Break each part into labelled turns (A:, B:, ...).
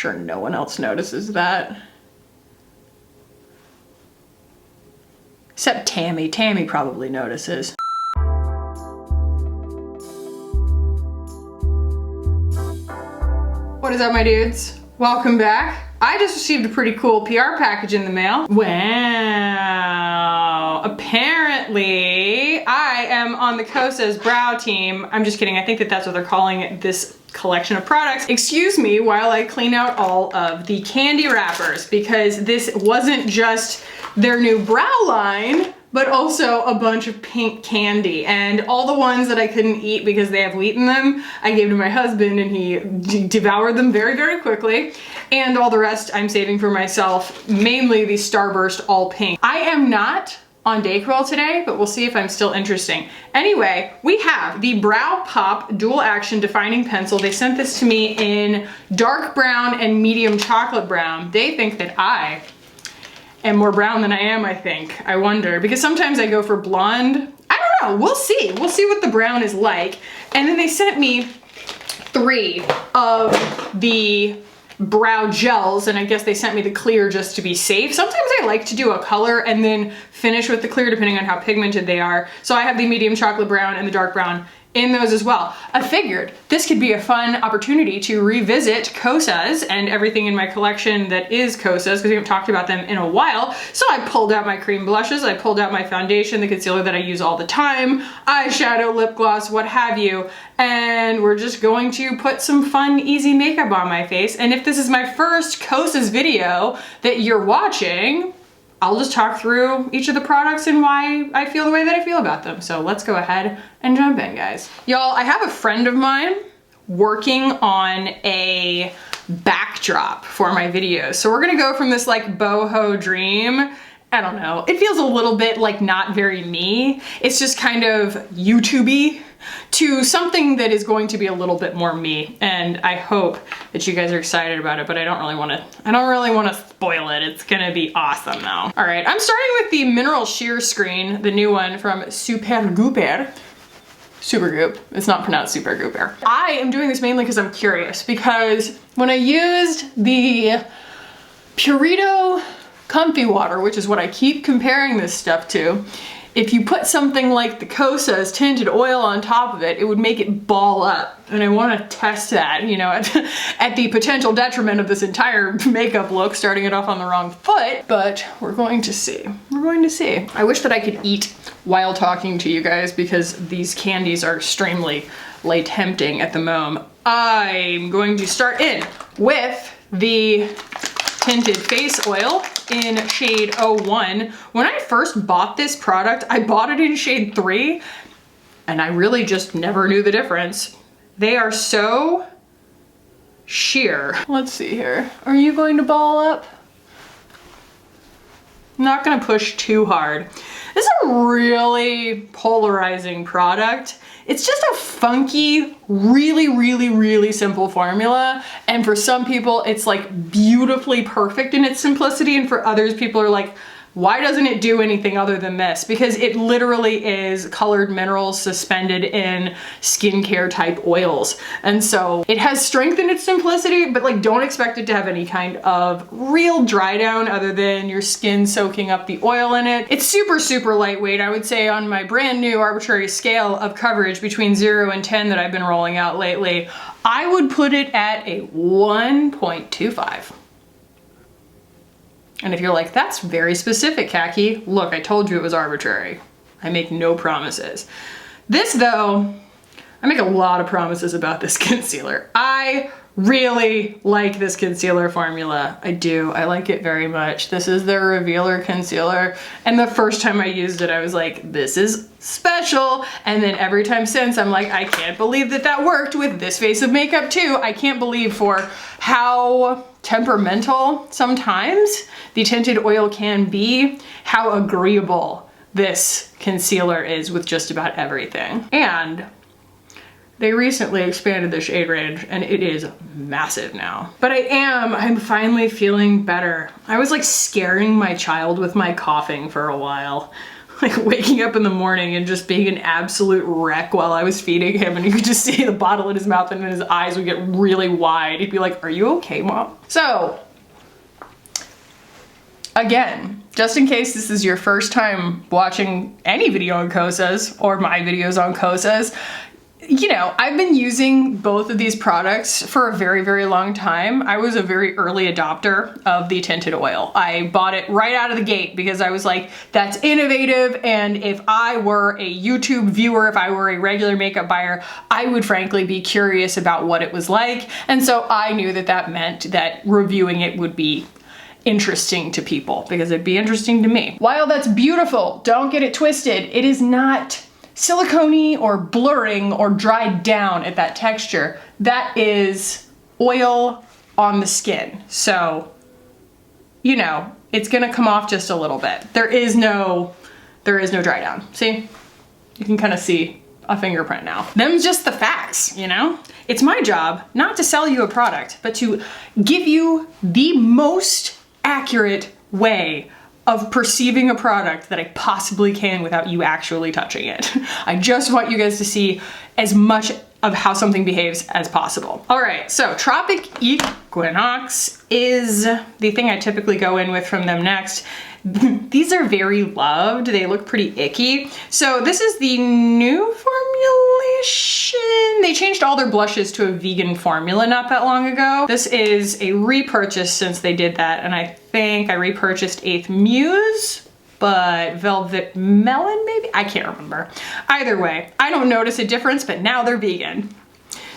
A: sure no one else notices that. Except Tammy. Tammy probably notices. What is up, my dudes? Welcome back. I just received a pretty cool PR package in the mail. Wow. Apparently, I am on the Kosas brow team. I'm just kidding. I think that that's what they're calling this collection of products. Excuse me while I clean out all of the candy wrappers, because this wasn't just their new brow line, but also a bunch of pink candy. And all the ones that I couldn't eat because they have wheat in them, I gave to my husband and he devoured them very, very quickly. And all the rest I'm saving for myself, mainly the Starburst all pink. I am not on Dayquil today, but we'll see if I'm still interesting. Anyway, we have the Brow Pop Dual Action Defining Pencil. They sent this to me in dark brown and medium chocolate brown. They think that I am more brown than I am, I think. I wonder, because sometimes I go for blonde. I don't know, we'll see. We'll see what the brown is like. And then they sent me 3 of the brow gels, and I guess they sent me the clear just to be safe. Sometimes I like to do a color and then finish with the clear depending on how pigmented they are. So I have the medium chocolate brown and the dark brown in those as well. I figured this could be a fun opportunity to revisit Kosas and everything in my collection that is Kosas, because we haven't talked about them in a while. So I pulled out my cream blushes, I pulled out my foundation, the concealer that I use all the time, eyeshadow, lip gloss, what have you, and we're just going to put some fun, easy makeup on my face. And if this is my first Kosas video that you're watching, I'll just talk through each of the products and why I feel the way that I feel about them. So let's go ahead and jump in, guys. Y'all, I have a friend of mine working on a backdrop for my videos. So we're gonna go from this like boho dream, I don't know, it feels a little bit like not very me. It's just kind of YouTube-y, to something that is going to be a little bit more me. And I hope that you guys are excited about it, but I don't really want to spoil it. It's gonna be awesome though. All right, I'm starting with the Mineral Sheer Screen, the new one from Supergoop. It's not pronounced Supergoop. I am doing this mainly because I'm curious, because when I used the Purito Comfy Water, which is what I keep comparing this stuff to, if you put something like the Kosas tinted oil on top of it, it would make it ball up. And I want to test that, you know, at the potential detriment of this entire makeup look, starting it off on the wrong foot, but we're going to see. We're going to see. I wish that I could eat while talking to you guys, because these candies are extremely tempting at the moment. I'm going to start in with the tinted face oil in shade 01. When I first bought this product, I bought it in shade 3, and I really just never knew the difference. They are so sheer. Let's see here. Are you going to ball up? I'm not gonna push too hard. This is a really polarizing product. It's just a funky, really simple formula. And for some people, it's like beautifully perfect in its simplicity. And for others, people are like, why doesn't it do anything other than this? Because it literally is colored minerals suspended in skincare type oils. And so it has strength in its simplicity, but like don't expect it to have any kind of real dry down other than your skin soaking up the oil in it. It's super lightweight. I would say on my brand new arbitrary scale of coverage between 0 and 10 that I've been rolling out lately, I would put it at a 1.25. And if you're like, that's very specific, Kackie, look, I told you it was arbitrary. I make no promises. This though, I make a lot of promises about this concealer. I really like this concealer formula. I do, I like it very much. This is their Revealer concealer. And the first time I used it, I was like, this is special. And then every time since, I'm like, I can't believe that that worked with this face of makeup too. I can't believe for how temperamental sometimes the tinted oil can be, how agreeable this concealer is with just about everything. And they recently expanded the shade range and it is massive now. But I'm finally feeling better. I was like scaring my child with my coughing for a while. like waking up in the morning and just being an absolute wreck while I was feeding him, and you could just see the bottle in his mouth and then his eyes would get really wide. He'd be like, "Are you okay, Mom?" So, again, just in case this is your first time watching any video on Kosas or my videos on Kosas, you know, I've been using both of these products for a very, very long time. I was a very early adopter of the tinted oil. I bought it right out of the gate because I was like, that's innovative, and if I were a YouTube viewer, if I were a regular makeup buyer, I would frankly be curious about what it was like. And so I knew that that meant that reviewing it would be interesting to people because it'd be interesting to me. While that's beautiful, don't get it twisted, it is not silicone-y or blurring or dried down at that texture. That is oil on the skin. So, you know, it's gonna come off just a little bit. There is no dry down. See? You can kind of see a fingerprint now. Them's just the facts, you know? It's my job not to sell you a product, but to give you the most accurate way of perceiving a product that I possibly can without you actually touching it. I just want you guys to see as much of how something behaves as possible. All right, so Tropic Equinox is the thing I typically go in with from them next. These are very loved. They look pretty icky. So this is the new formulation. They changed all their blushes to a vegan formula not that long ago. This is a repurchase since they did that, and I think I repurchased 8th Muse, but Velvet Melon maybe? I can't remember. Either way, I don't notice a difference, but now they're vegan.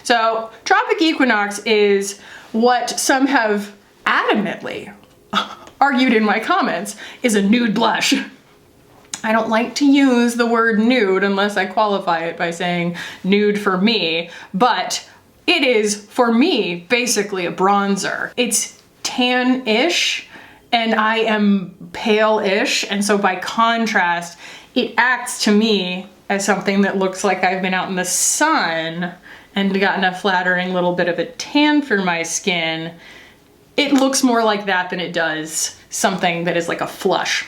A: So Tropic Equinox is what some have adamantly argued in my comments is a nude blush. I don't like to use the word nude unless I qualify it by saying nude for me, but it is, for me, basically a bronzer. It's tan-ish, and I am pale-ish, and so by contrast, it acts to me as something that looks like I've been out in the sun and gotten a flattering little bit of a tan for my skin. It looks more like that than it does something that is like a flush.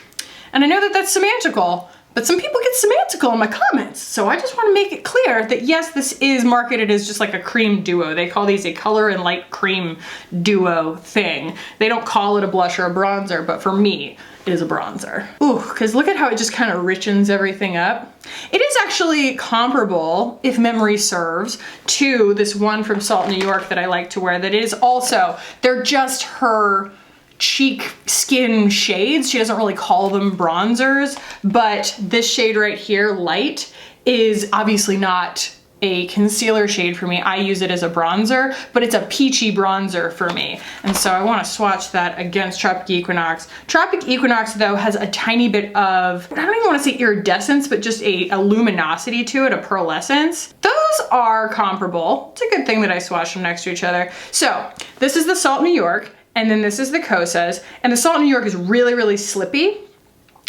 A: And I know that that's semantical, but some people get semantical in my comments. So I just want to make it clear that yes, this is marketed as just like a cream duo. They call these a color and light cream duo thing. They don't call it a blush or a bronzer, but for me, it is a bronzer. Ooh, because look at how it just kind of richens everything up. It is actually comparable, if memory serves, to this one from Salt New York that I like to wear that is also, they're just her cheek skin shades. She doesn't really call them bronzers, but this shade right here, Light, is obviously not a concealer shade for me. I use it as a bronzer, but it's a peachy bronzer for me. And so I want to swatch that against Tropic Equinox. Tropic Equinox though has a tiny bit of, I don't even want to say iridescence, but just a luminosity to it, a pearlescence. Those are comparable. It's a good thing that I swatched them next to each other. So this is the Salt New York, and then this is the Kosas, and the Salt New York is really, really slippy,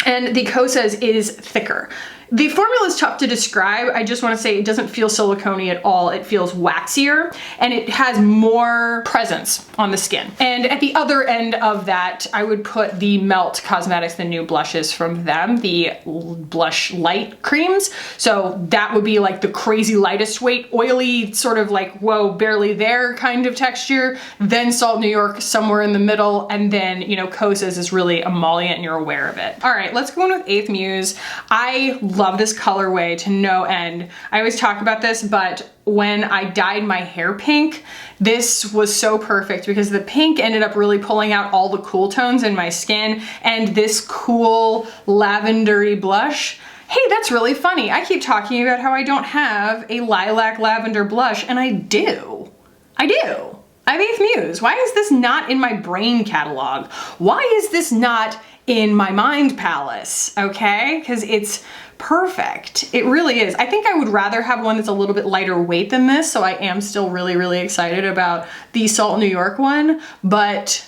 A: and the Kosas is thicker. The formula is tough to describe. I just want to say it doesn't feel silicone-y at all. It feels waxier, and it has more presence on the skin. And at the other end of that, I would put the Melt Cosmetics, the new blushes from them, the blush light creams. So that would be like the crazy lightest weight, oily, sort of like, whoa, barely there kind of texture. Then Salt New York somewhere in the middle, and then, you know, Kosas is really emollient and you're aware of it. All right, let's go in with 8th Muse. I love this colorway to no end. I always talk about this, but when I dyed my hair pink, this was so perfect because the pink ended up really pulling out all the cool tones in my skin, and this cool lavendery blush, hey, that's really funny. I keep talking about how I don't have a lilac lavender blush, and I do. I do. I have 8th Muse. Why is this not in my brain catalog? Why is this not in my mind palace, okay? Because it's perfect. It really is. I think I would rather have one that's a little bit lighter weight than this, so I am still really, really excited about the Salt New York one, but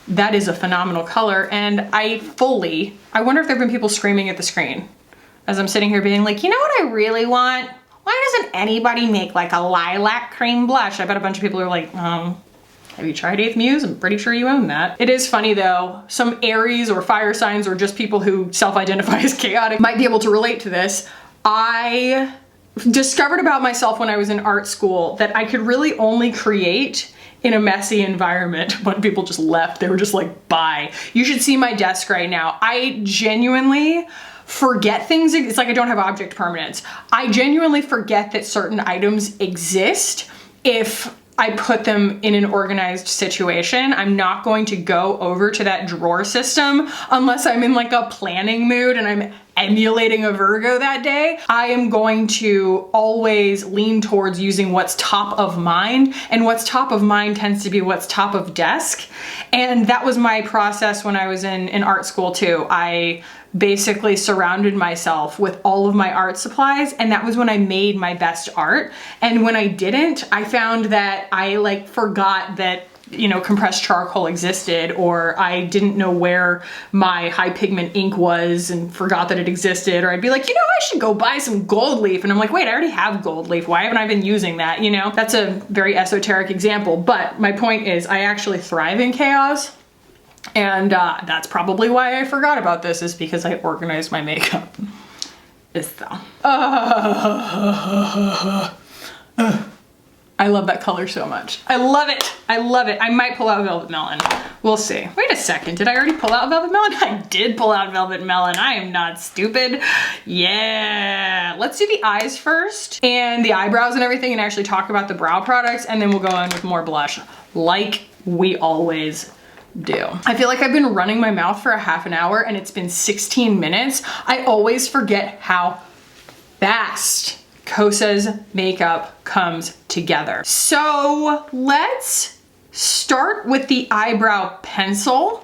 A: that is a phenomenal color, and I wonder if there have been people screaming at the screen as I'm sitting here being like, you know what I really want? Why doesn't anybody make like a lilac cream blush? I bet a bunch of people are like, Have you tried 8th Muse? I'm pretty sure you own that. It is funny though, some Aries or fire signs or just people who self-identify as chaotic might be able to relate to this. I discovered about myself when I was in art school that I could really only create in a messy environment. When people just left, they were just like, bye. You should see my desk right now. I genuinely forget things. It's like I don't have object permanence. I genuinely forget that certain items exist if I put them in an organized situation. I'm not going to go over to that drawer system unless I'm in like a planning mood and I'm emulating a Virgo that day. I am going to always lean towards using what's top of mind, and what's top of mind tends to be what's top of desk. And that was my process when I was in art school too. I basically surrounded myself with all of my art supplies, and that was when I made my best art. And when I didn't, I found that I like forgot that, you know, compressed charcoal existed, or I didn't know where my high pigment ink was and forgot that it existed, or I'd be like, you know, I should go buy some gold leaf, and I'm like, wait, I already have gold leaf. Why haven't I been using that? You know, that's a very esoteric example, but my point is I actually thrive in chaos. And that's probably why I forgot about this, is because I organized my makeup. I love that color so much. I love it. I love it. I might pull out Velvet Melon. We'll see. Wait a second. Did I already pull out Velvet Melon? I did pull out Velvet Melon. I am not stupid. Yeah. Let's do the eyes first and the eyebrows and everything, and actually talk about the brow products, and then we'll go in with more blush like we always do. I feel like I've been running my mouth for a half an hour and it's been 16 minutes. I always forget how fast Kosas makeup comes together. So let's start with the eyebrow pencil,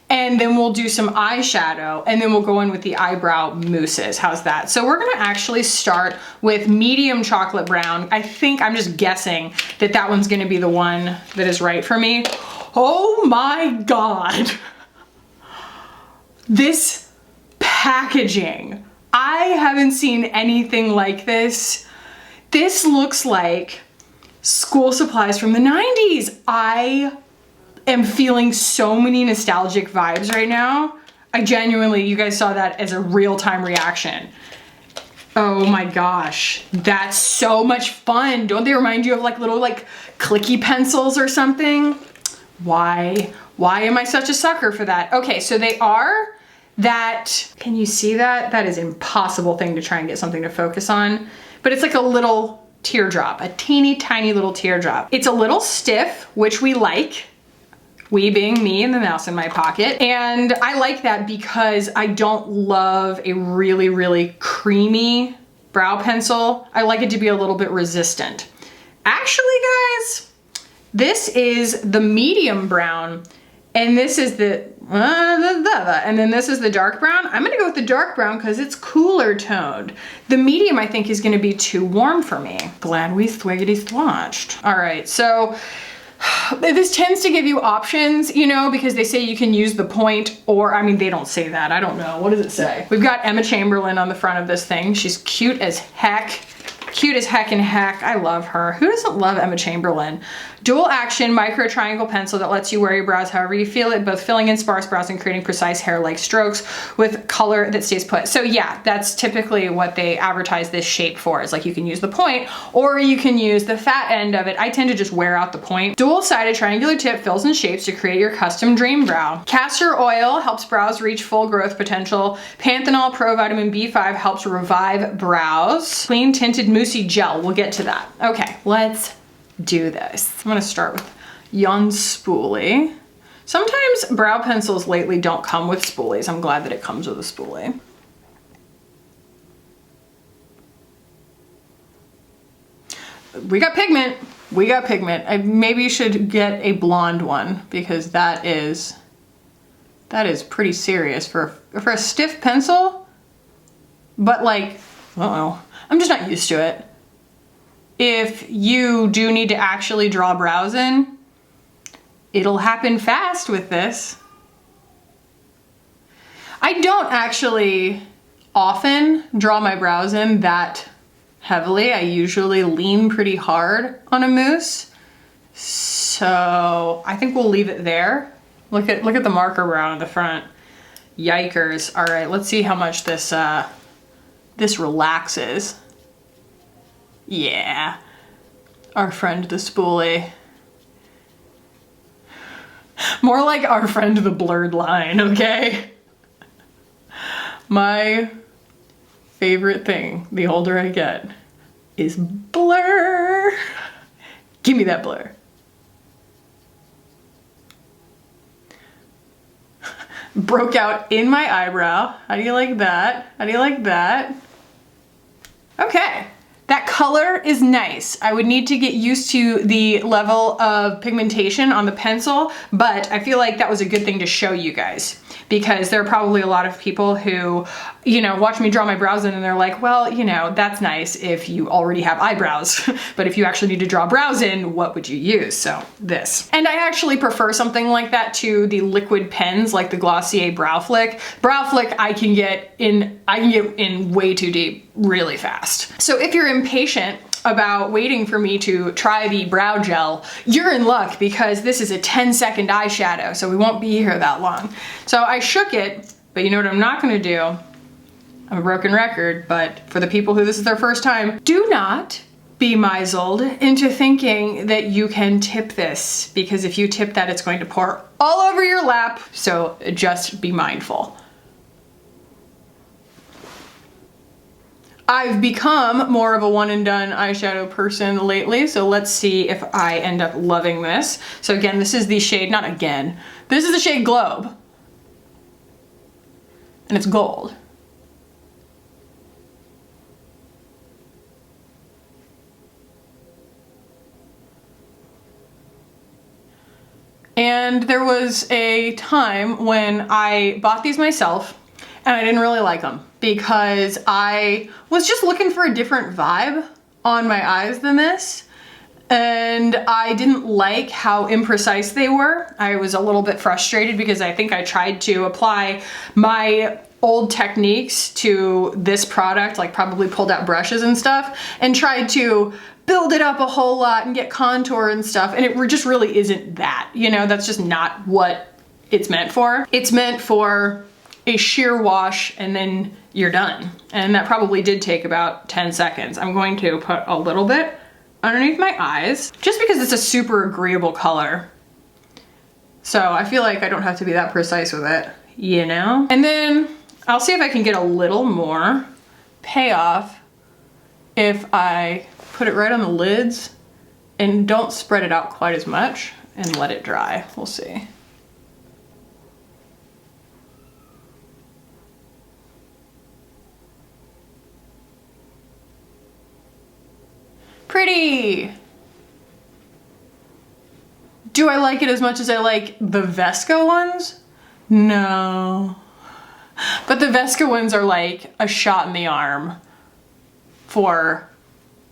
A: and then we'll do some eyeshadow, and then we'll go in with the eyebrow mousses. How's that? So we're gonna actually start with medium chocolate brown. I think, I'm just guessing that that one's gonna be the one that is right for me. Oh my God. This packaging. I haven't seen anything like this. This looks like school supplies from the 90s. I am feeling so many nostalgic vibes right now. I genuinely, you guys saw that as a real-time reaction. Oh my gosh, that's so much fun. Don't they remind you of like little like clicky pencils or something? Why am I such a sucker for that? Okay, so they are that, can you see that? That is an impossible thing to try and get something to focus on, but it's like a little teardrop, a teeny tiny little teardrop. It's a little stiff, which we like, we being me and the mouse in my pocket. And I like that because I don't love a really, really creamy brow pencil. I like it to be a little bit resistant. Actually, guys, this is the medium brown, and this is the, and then this is the dark brown. I'm gonna go with the dark brown because it's cooler toned. The medium, I think, is gonna be too warm for me. Glad we thwiggity thwatched. All right, so this tends to give you options, you know, because they say you can use the point, or, I mean, they don't say that. I don't know. What does it say? We've got Emma Chamberlain on the front of this thing. She's cute as heck. Cute as heck and heck. I love her. Who doesn't love Emma Chamberlain? Dual action micro triangle pencil that lets you wear your brows however you feel it, both filling in sparse brows and creating precise hair-like strokes with color that stays put. So yeah, that's typically what they advertise this shape for. It's like you can use the point or you can use the fat end of it. I tend to just wear out the point. Dual-sided triangular tip fills in shapes to create your custom dream brow. Castor oil helps brows reach full growth potential. Panthenol Pro Vitamin B5 helps revive brows. Clean tinted moussey gel. We'll get to that. Okay, let's do this. I'm gonna start with yon spoolie. Sometimes brow pencils lately don't come with spoolies. I'm glad that it comes with a spoolie. We got pigment. We got pigment. I maybe should get a blonde one because that is pretty serious for a stiff pencil. But like, uh-oh, I'm just not used to it. If you do need to actually draw brows in, it'll happen fast with this. I don't actually often draw my brows in that heavily. I usually lean pretty hard on a mousse. So I think we'll leave it there. Look at the marker brow in the front. Yikers. All right, let's see how much this this relaxes. Yeah. Our friend the spoolie. More like our friend the blurred line, okay? My favorite thing, the older I get, is blur. Give me that blur. Broke out in my eyebrow. How do you like that? How do you like that? Okay. That color is nice. I would need to get used to the level of pigmentation on the pencil, but I feel like that was a good thing to show you guys, because there are probably a lot of people who, you know, watch me draw my brows in and they're like, well, you know, that's nice if you already have eyebrows, but if you actually need to draw brows in, what would you use? So this. And I actually prefer something like that to the liquid pens like the Glossier Brow Flick. Brow Flick I can get in way too deep really fast. So if you're impatient about waiting for me to try the brow gel, you're in luck, because this is a 10-second eyeshadow, so we won't be here that long. So I shook it, but you know what I'm not gonna do? I'm a broken record, but for the people who this is their first time, do not be misled into thinking that you can tip this, because if you tip that, it's going to pour all over your lap, so just be mindful. I've become more of a one and done eyeshadow person lately, so let's see if I end up loving this. So again, this is the shade, not again, this is the shade Globe. And it's gold. And there was a time when I bought these myself and I didn't really like them, because I was just looking for a different vibe on my eyes than this. And I didn't like how imprecise they were. I was a little bit frustrated because I think I tried to apply my old techniques to this product, like probably pulled out brushes and stuff, and tried to build it up a whole lot and get contour and stuff. And it just really isn't that, you know, that's just not what it's meant for. It's meant for a sheer wash and then you're done. And that probably did take about 10 seconds. I'm going to put a little bit underneath my eyes just because it's a super agreeable color. So I feel like I don't have to be that precise with it, you know? And then I'll see if I can get a little more payoff if I put it right on the lids and don't spread it out quite as much and let it dry. We'll see. Pretty. Do I like it as much as I like the Vesca ones? No. But the Vesca ones are like a shot in the arm for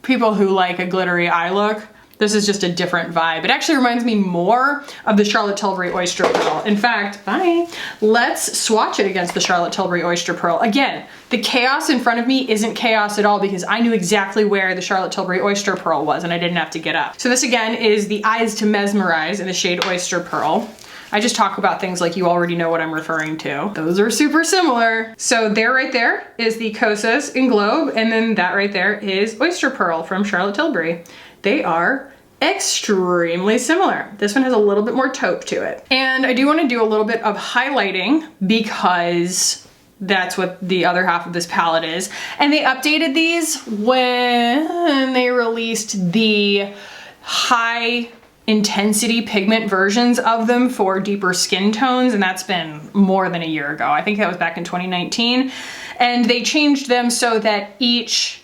A: people who like a glittery eye look. This is just a different vibe. It actually reminds me more of the Charlotte Tilbury Oyster Pearl. In fact, bye. Let's swatch it against the Charlotte Tilbury Oyster Pearl. Again, the chaos in front of me isn't chaos at all because I knew exactly where the Charlotte Tilbury Oyster Pearl was and I didn't have to get up. So this again is the Eyes to Mesmerize in the shade Oyster Pearl. I just talk about things like you already know what I'm referring to. Those are super similar. So there right there is the Kosas in Globe, and then that right there is Oyster Pearl from Charlotte Tilbury. They are extremely similar. This one has a little bit more taupe to it. And I do want to do a little bit of highlighting because that's what the other half of this palette is. And they updated these when they released the high intensity pigment versions of them for deeper skin tones, and that's been more than a year ago. I think that was back in 2019. And they changed them so that each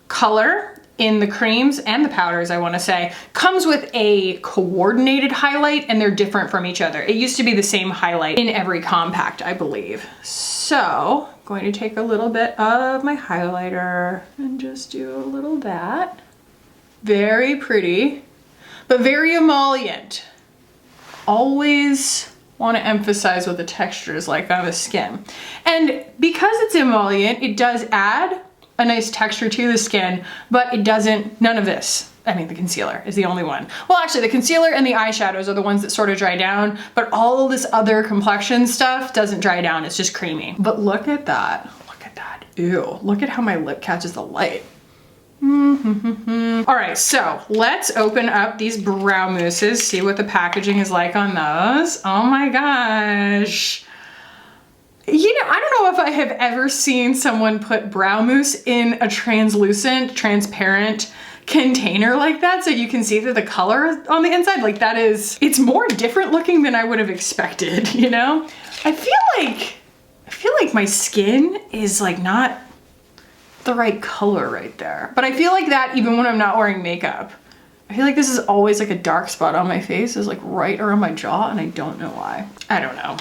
A: color in the creams and the powders, I want to say, comes with a coordinated highlight, and they're different from each other. It used to be the same highlight in every compact, I believe. So I'm going to take a little bit of my highlighter and just do a little of that. Very pretty, but very emollient. Always want to emphasize what the texture is like on the skin. And because it's emollient, it does add a nice texture to the skin, but it doesn't, none of this the concealer is the only one. Well, actually the concealer and the eyeshadows are the ones that sort of dry down, but all this other complexion stuff doesn't dry down. It's just creamy. But look at that. Look at that. Ew. Look at how my lip catches the light. All right, so let's open up these brow mousses, see what the packaging is like on those. Oh my gosh. You know, I don't know if I have ever seen someone put brow mousse in a translucent, transparent container like that so you can see through the color on the inside. Like that is, it's more different looking than I would have expected, you know? I feel like my skin is like not the right color right there. But I feel like that even when I'm not wearing makeup. I feel like this is always like a dark spot on my face, is like right around my jaw, and I don't know why. I don't know.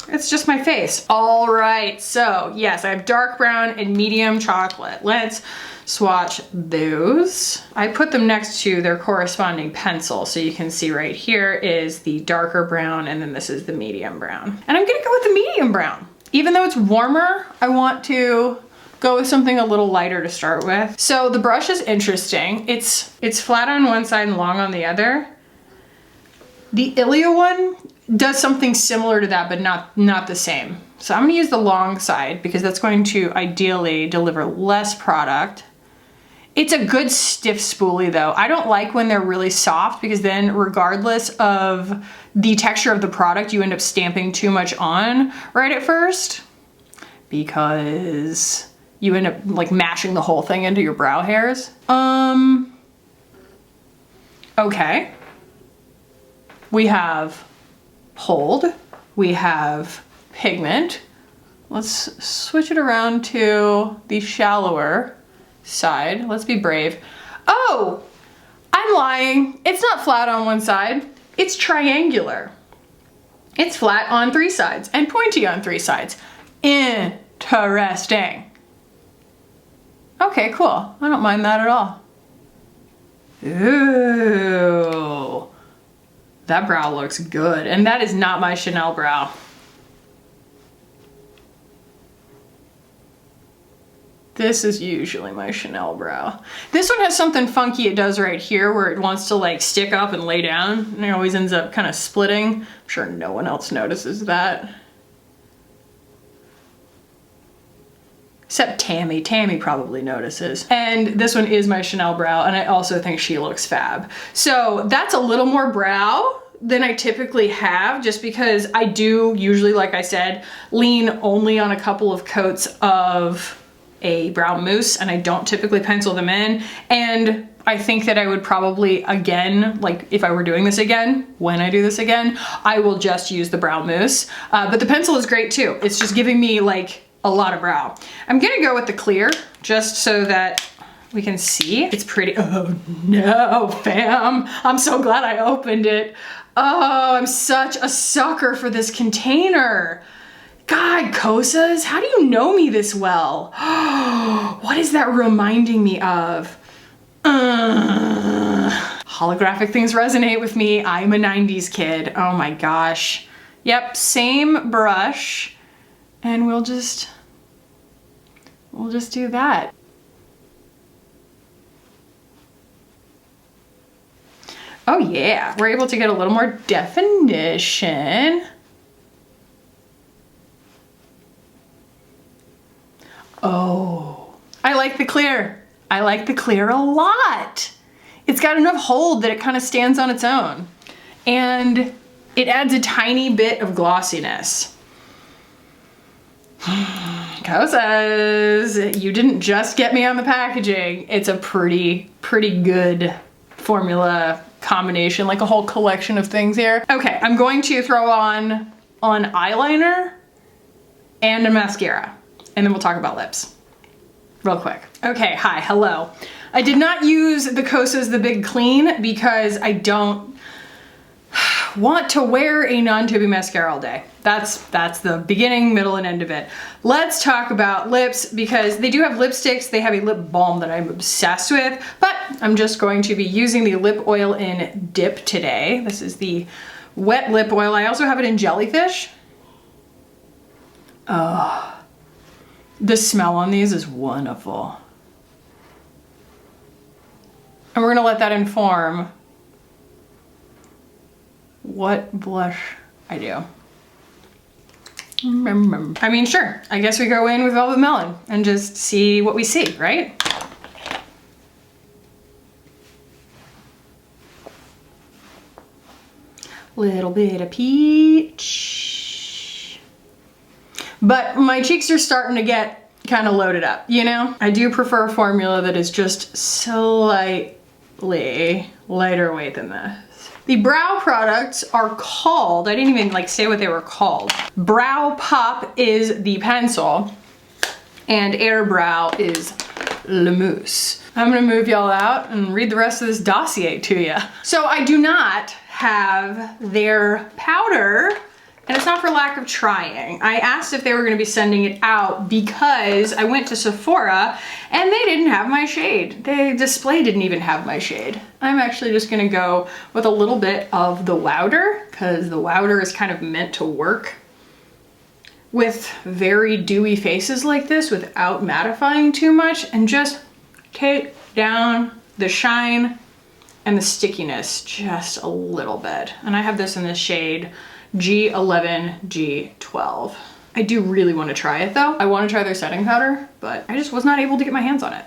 A: It's just my face. All right, so yes, I have dark brown and medium chocolate. Let's swatch those. I put them next to their corresponding pencil, so you can see right here is the darker brown, and then this is the medium brown. And I'm gonna go with the medium brown. Even though it's warmer, I want to go with something a little lighter to start with. So the brush is interesting. It's flat on one side and long on the other. The Ilia one does something similar to that, but not the same. So I'm gonna use the long side because that's going to ideally deliver less product. It's a good stiff spoolie though. I don't like when they're really soft because then regardless of the texture of the product, you end up stamping too much on right at first because you end up like mashing the whole thing into your brow hairs. Okay. We have hold, we have pigment. Let's switch it around to the shallower side. Let's be brave. Oh, I'm lying. It's not flat on one side. It's triangular. It's flat on 3 sides and pointy on 3 sides. Interesting. Okay, cool. I don't mind that at all. Ooh. That brow looks good. And that is not my Chanel brow. This is usually my Chanel brow. This one has something funky it does right here where it wants to like stick up and lay down. And it always ends up kind of splitting. I'm sure no one else notices that. Except Tammy. Tammy probably notices. And this one is my Chanel brow, and I also think she looks fab. So that's a little more brow than I typically have, just because I do usually, like I said, lean only on a couple of coats of a brow mousse, and I don't typically pencil them in. And I think that I would probably, again, like if I were doing this again, when I do this again, I will just use the brow mousse. But the pencil is great too. It's just giving me like a lot of brow. I'm gonna go with the clear just so that we can see. It's pretty. Oh no, fam. I'm so glad I opened it. Oh, I'm such a sucker for this container. God, Kosas, how do you know me this well? What is that reminding me of? Holographic things resonate with me. I'm a 90s kid. Oh my gosh. Yep, same brush. And we'll just do that. Oh yeah, we're able to get a little more definition. Oh, I like the clear. I like the clear a lot. It's got enough hold that it kind of stands on its own. And it adds a tiny bit of glossiness. Kosas, you didn't just get me on the packaging. It's a pretty good formula combination, like a whole collection of things here. Okay, I'm going to throw on eyeliner and a mascara, and then we'll talk about lips real quick. Okay, hi, hello. I did not use the Kosas The Big Clean because I don't want to wear a non-tubing mascara all day. That's the beginning, middle, and end of it. Let's talk about lips because they do have lipsticks. They have a lip balm that I'm obsessed with, but I'm just going to be using the lip oil in Dip today. This is the wet lip oil. I also have it in Jellyfish. Oh, the smell on these is wonderful. And we're gonna let that inform what blush I do. I mean, sure, I guess we go in with Velvet Melon and just see what we see, right? Little bit of peach. But my cheeks are starting to get kind of loaded up, you know? I do prefer a formula that is just slightly lighter weight than this. The brow products are called, I didn't even like say what they were called. Brow Pop is the pencil and Air Brow is Le Mousse. I'm gonna move y'all out and read the rest of this dossier to you. So I do not have their powder, and it's not for lack of trying. I asked if they were gonna be sending it out because I went to Sephora and they didn't have my shade. The display didn't even have my shade. I'm actually just gonna go with a little bit of the Wowder because the Wowder is kind of meant to work with very dewy faces like this without mattifying too much and just take down the shine and the stickiness just a little bit. And I have this in the shade G11, G12. I do really want to try it though. I want to try their setting powder, but I just was not able to get my hands on it.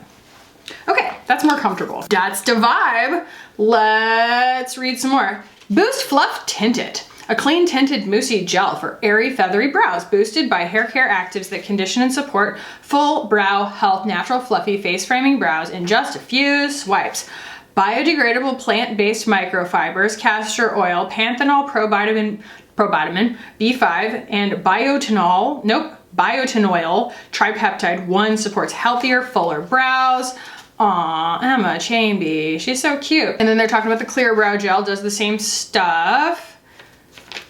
A: Okay, that's more comfortable. That's the vibe. Let's read some more. Boost Fluff Tinted. A clean tinted moussey gel for airy feathery brows, boosted by hair care actives that condition and support full brow health, natural fluffy face framing brows in just a few swipes. Biodegradable plant-based microfibers, castor oil, panthenol, probitamin B5, and biotin oil, tripeptide 1 supports healthier, fuller brows. Aw, Emma Chamby, she's so cute. And then they're talking about the clear brow gel, does the same stuff.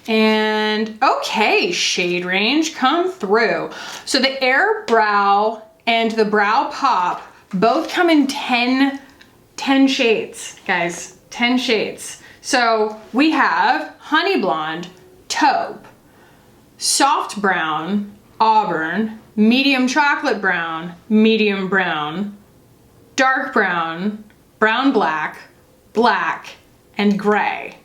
A: And okay, shade range, come through. So the Air Brow and the Brow Pop both come in 10 shades, guys, 10 shades. So we have Honey Blonde, Taupe, Soft Brown, Auburn, Medium Chocolate Brown, Medium Brown, Dark Brown, Brown Black, Black, and Gray.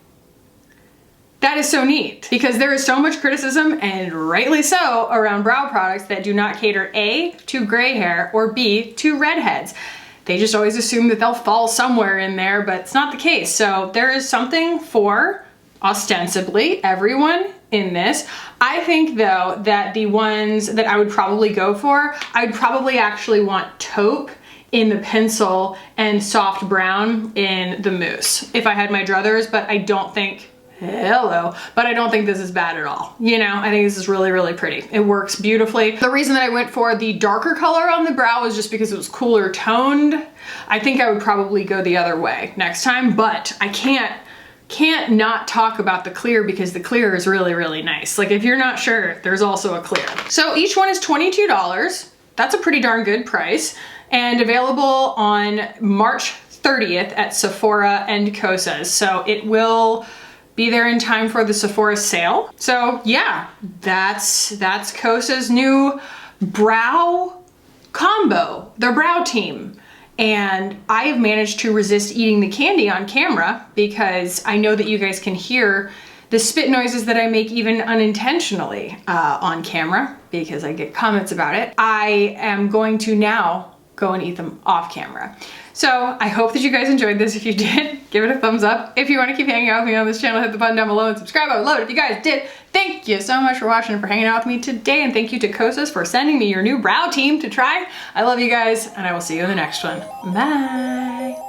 A: That is so neat because there is so much criticism, and rightly so, around brow products that do not cater A, to gray hair, or B, to redheads. They just always assume that they'll fall somewhere in there, but it's not the case. So there is something for ostensibly everyone in this. I think though that the ones that I would probably go for, I'd probably actually want Taupe in the pencil and Soft Brown in the mousse if I had my druthers, but I don't think, but I don't think this is bad at all. You know, I think this is really, really pretty. It works beautifully. The reason that I went for the darker color on the brow was just because it was cooler toned. I think I would probably go the other way next time, but I can't not talk about the clear because the clear is really, really nice. Like if you're not sure, there's also a clear. So each one is $22. That's a pretty darn good price, and available on March 30th at Sephora and Kosas. So it will be there in time for the Sephora sale. So yeah, that's Kosas' new brow combo, their brow team. And I have managed to resist eating the candy on camera because I know that you guys can hear the spit noises that I make even unintentionally on camera because I get comments about it. I am going to now go and eat them off camera. So I hope that you guys enjoyed this. If you did, give it a thumbs up. If you want to keep hanging out with me on this channel, hit the button down below and subscribe. I would love it if you guys did. Thank you so much for watching and for hanging out with me today. And thank you to Kosas for sending me your new brow team to try. I love you guys, and I will see you in the next one. Bye.